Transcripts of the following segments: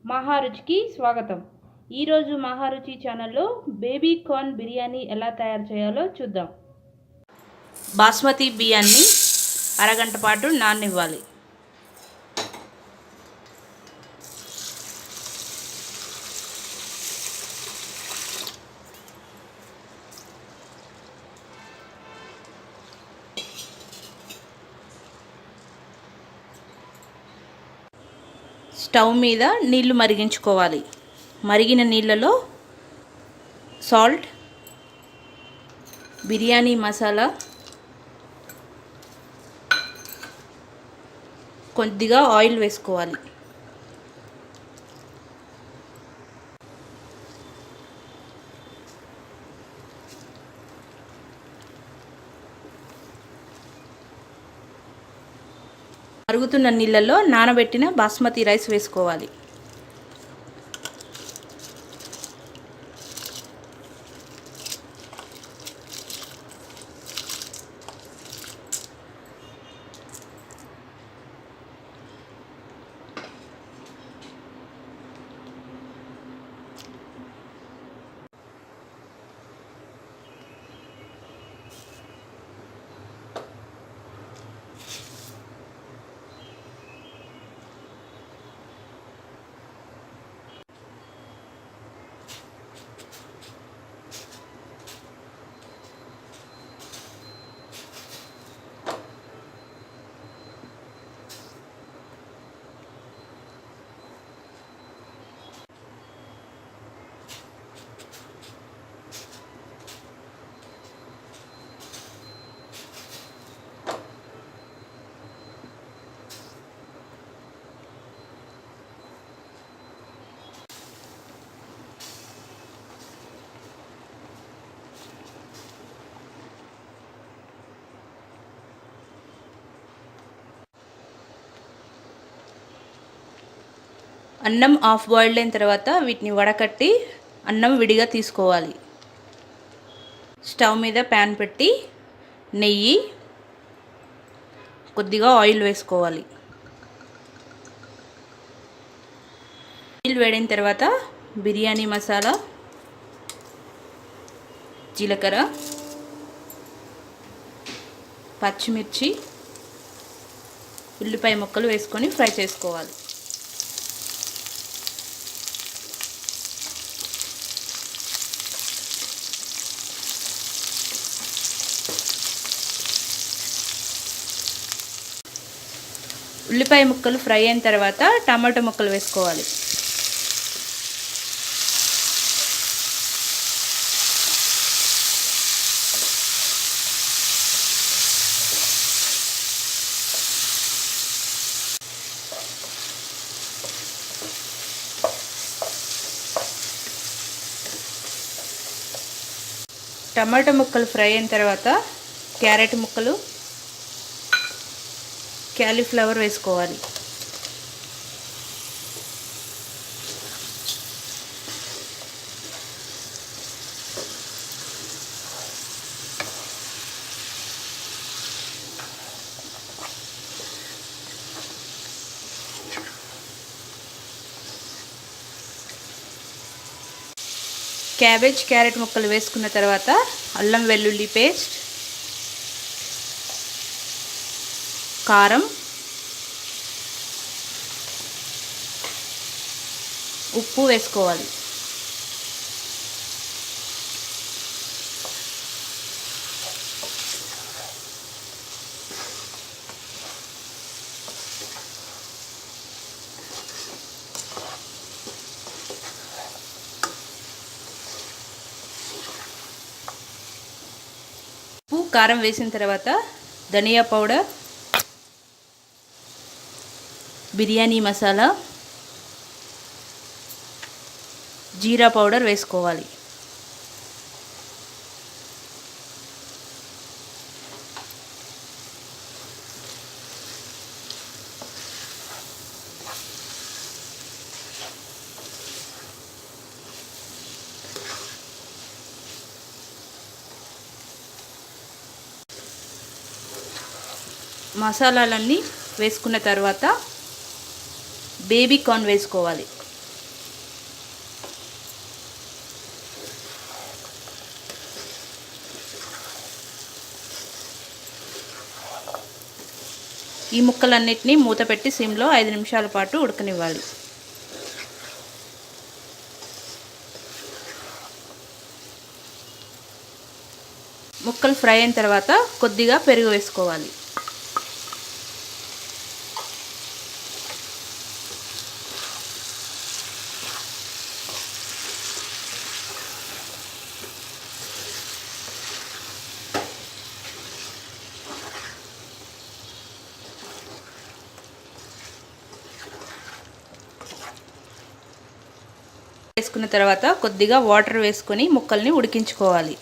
మహారుచికి స్వాగతం. ఈరోజు మహారుచి ఛానల్లో బేబీ కార్న్ బిర్యానీ ఎలా తయారు చేయాలో చూద్దాం. బాస్మతి బియ్యాన్ని అరగంట పాటు నాననివ్వాలి. స్టవ్ మీద నీళ్లు మరిగించుకోవాలి. మరిగిన నీళ్ళలో సాల్ట్, బిర్యానీ మసాలా, కొద్దిగా ఆయిల్ వేసుకోవాలి. మరుగుతున్న నీళ్ళల్లో నానబెట్టిన బాస్మతి రైస్ వేసుకోవాలి. అన్నం హాఫ్ బాయిల్డ్ అయిన తర్వాత వీటిని వడకట్టి అన్నం విడిగా తీసుకోవాలి. స్టవ్ మీద ప్యాన్ పెట్టి నెయ్యి, కొద్దిగా ఆయిల్ వేసుకోవాలి. ఆయిల్ వేడిన తర్వాత బిర్యానీ మసాలా, జీలకర్ర, పచ్చిమిర్చి, ఉల్లిపాయ ముక్కలు వేసుకొని ఫ్రై చేసుకోవాలి. ఉల్లిపాయ ముక్కలు ఫ్రై అయిన తర్వాత టమాటో ముక్కలు వేసుకోవాలి. టమాటో ముక్కలు ఫ్రై అయిన తర్వాత క్యారెట్ ముక్కలు, క్యాలీఫ్లవర్ వేసుకోవాలి. క్యాబేజ్, క్యారెట్ ముక్కలు వేసుకున్న తర్వాత అల్లం వెల్లుల్లి పేస్ట్, కారం, ఉప్పు వేసుకోవాలి. ఉప్పు, కారం వేసిన తర్వాత ధనియా పౌడర్, బిర్యానీ మసాలా, జీరా పౌడర్ వేసుకోవాలి. మసాలాలన్నీ వేసుకున్న తర్వాత బేబీ కార్న్ వేసుకోవాలి. ఈ ముక్కలన్నిటినీ మూత పెట్టి సిమ్లో 5 నిమిషాల పాటు ఉడకనివ్వాలి. ముక్కలు ఫ్రై అయిన తర్వాత కొద్దిగా పెరుగు వేసుకోవాలి. వేసుకున్న తర్వాత కొద్దిగా వాటర్ వేసుకొని ముక్కల్ని ఉడికించుకోవాలి.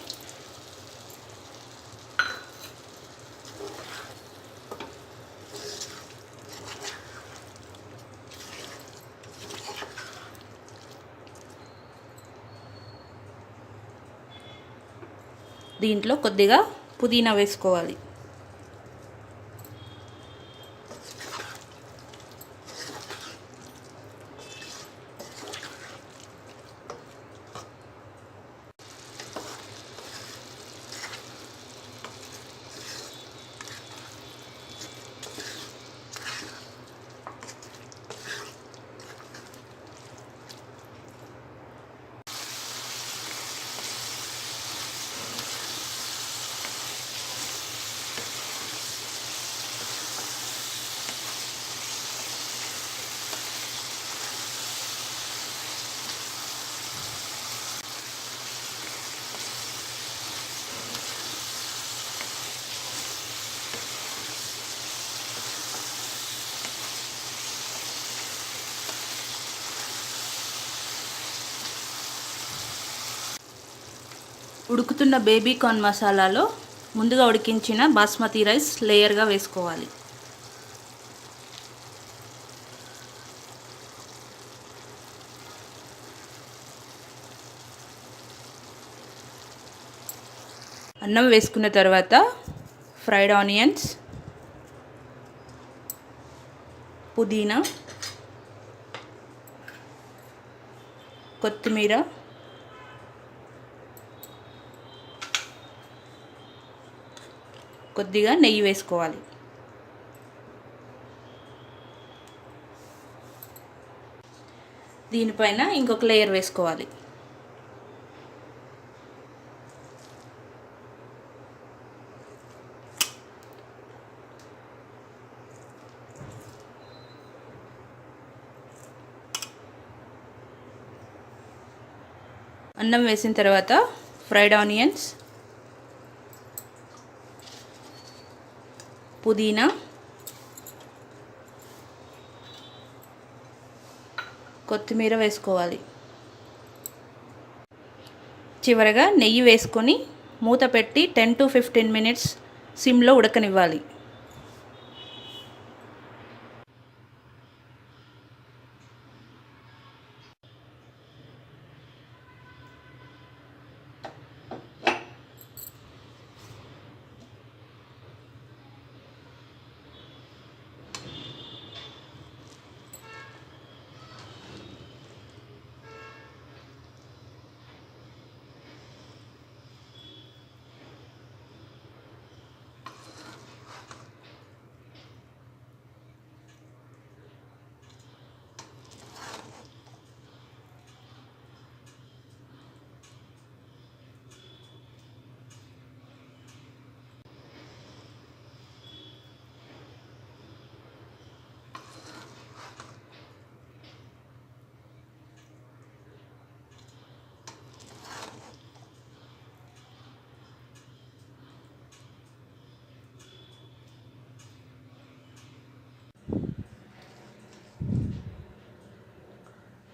దీంట్లో కొద్దిగా పుదీనా వేసుకోవాలి. ఉడుకుతున్న బేబీ కార్న్ మసాలాలో ముందుగా ఉడికించిన బాస్మతి రైస్ లేయర్గా వేసుకోవాలి. అన్నం వేసుకున్న తర్వాత ఫ్రైడ్ ఆనియన్స్, పుదీనా, కొత్తిమీర, కొద్దిగా నెయ్యి వేసుకోవాలి. దీనిపైన ఇంకొక లేయర్ వేసుకోవాలి. అన్నం వేసిన తర్వాత ఫ్రైడ్ ఆనియన్స్, పుదీనా, కొత్తిమీర వేసుకోవాలి. చివరగా నెయ్యి వేసుకొని మూత పెట్టి 10 to 15 మినిట్స్ సిమ్లో ఉడకనివ్వాలి.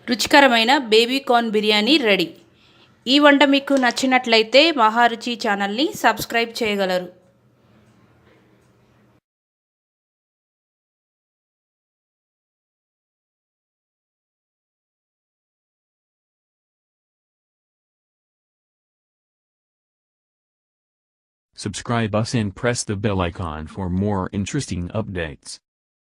రుచికరమైన బేబీ కార్న్ బిర్యానీ రెడీ. ఈ వంట మీకు నచ్చినట్లయితే మహారుచి ఛానల్ని సబ్స్క్రైబ్ చేయగలరు. Subscribe us and press the bell icon for more interesting updates.